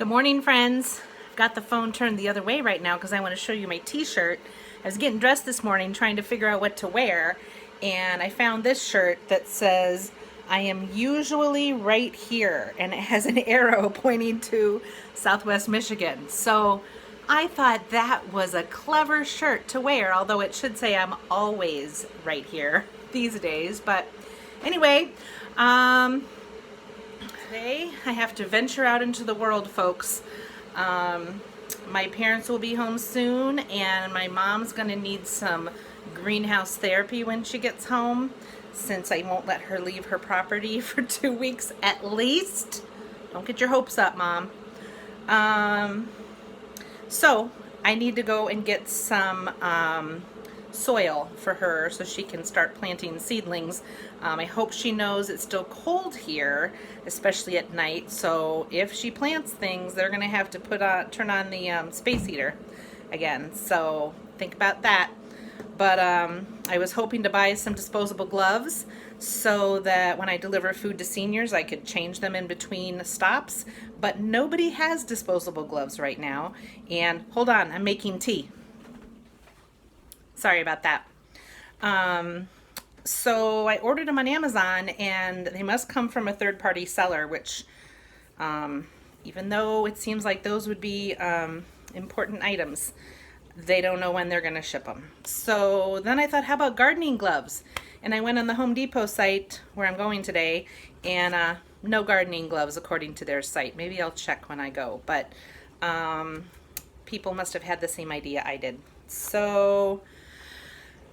Good morning, friends. I've got the phone turned the other way right now because I want to show you my t-shirt. I was getting dressed this morning trying to figure out what to wear, and I found this shirt that says, "I am usually right here," and it has an arrow pointing to Southwest Michigan. So I thought that was a clever shirt to wear, although it should say I'm always right here these days. But anyway, today I have to venture out into the world, folks. My parents will be home soon, and my mom's gonna need some greenhouse therapy when she gets home, since I won't let her leave her property for 2 weeks at least. Don't get your hopes up, Mom. So I need to go and get some soil for her so she can start planting seedlings. I hope she knows it's still cold here, especially at night, so if she plants things, they're gonna have to turn on the space heater again, so think about that. But I was hoping to buy some disposable gloves so that when I deliver food to seniors I could change them in between stops, but nobody has disposable gloves right now. And hold on, I'm making tea. Sorry about that. So I ordered them on Amazon, and they must come from a third-party seller, which even though it seems like those would be important items, they don't know when they're going to ship them. So then I thought, how about gardening gloves? And I went on the Home Depot site where I'm going today, and no gardening gloves according to their site. Maybe I'll check when I go, but people must have had the same idea I did. So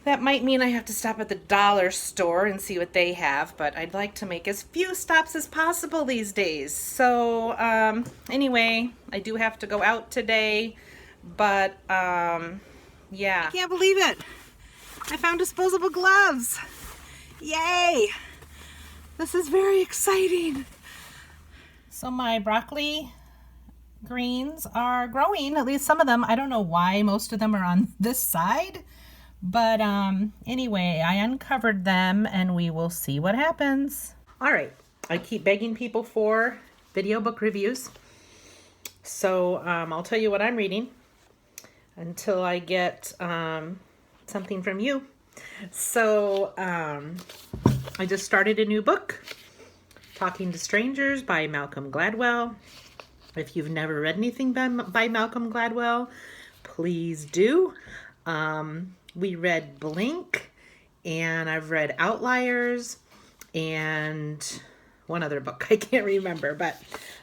that might mean I have to stop at the dollar store and see what they have, but I'd like to make as few stops as possible these days. So anyway, I do have to go out today, but yeah. I can't believe it. I found disposable gloves. Yay! This is very exciting. So my broccoli greens are growing, at least some of them. I don't know why most of them are on this side. But anyway, I uncovered them, and we will see what happens. All right, I keep begging people for video book reviews. So I'll tell you what I'm reading until I get something from you. So I just started a new book, Talking to Strangers by Malcolm Gladwell. If you've never read anything by Malcolm Gladwell, please do. We read Blink, and I've read Outliers, and one other book I can't remember, but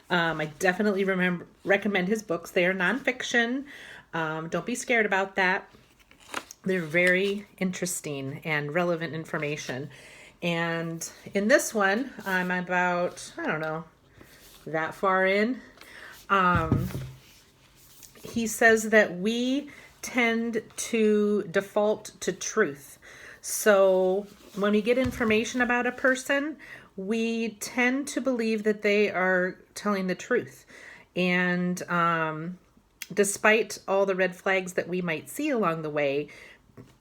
I definitely recommend his books. They are nonfiction. Don't be scared about that. They're very interesting and relevant information. And in this one, I'm about, I don't know, that far in. He says that we tend to default to truth. So when we get information about a person, we tend to believe that they are telling the truth. And despite all the red flags that we might see along the way,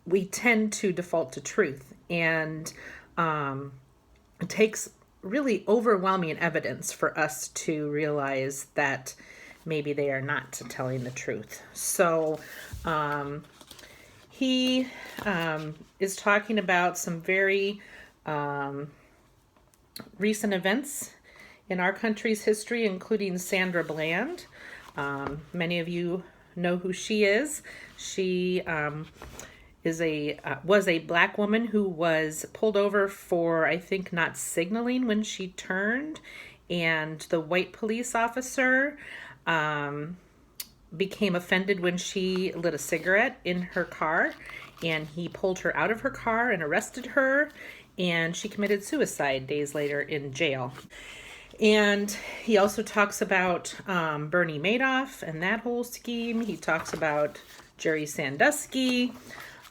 we tend to default to truth. And it takes really overwhelming evidence for us to realize that maybe they are not telling the truth. So he is talking about some very recent events in our country's history, including Sandra Bland. Many of you know who she is. She was a black woman who was pulled over for, I think, not signaling when she turned, and the white police officer became offended when she lit a cigarette in her car, and he pulled her out of her car and arrested her, and she committed suicide days later in jail. And he also talks about Bernie Madoff and that whole scheme. He talks about Jerry Sandusky,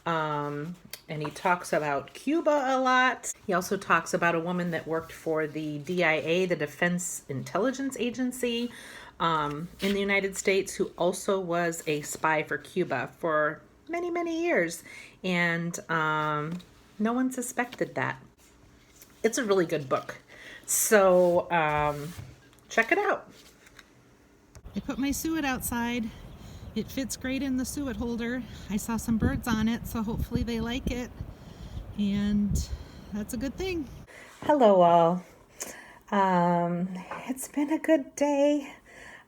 and he talks about Cuba a lot. He also talks about a woman that worked for the DIA, the Defense Intelligence Agency, in the United States, who also was a spy for Cuba for many, many years. And no one suspected that. It's a really good book. So check it out. I put my suet outside. It fits great in the suet holder. I saw some birds on it, so hopefully they like it. And that's a good thing. Hello all. It's been a good day.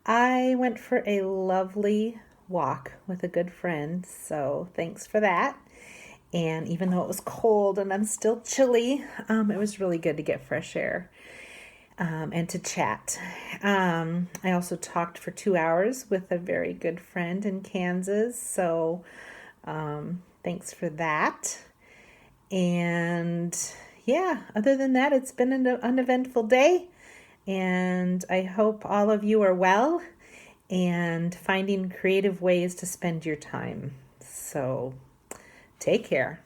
I went for a lovely walk with a good friend, so thanks for that. And even though it was cold and I'm still chilly, it was really good to get fresh air and to chat. I also talked for 2 hours with a very good friend in Kansas, so thanks for that. And yeah, other than that, it's been an uneventful day, and I hope all of you are well and finding creative ways to spend your time. So take care.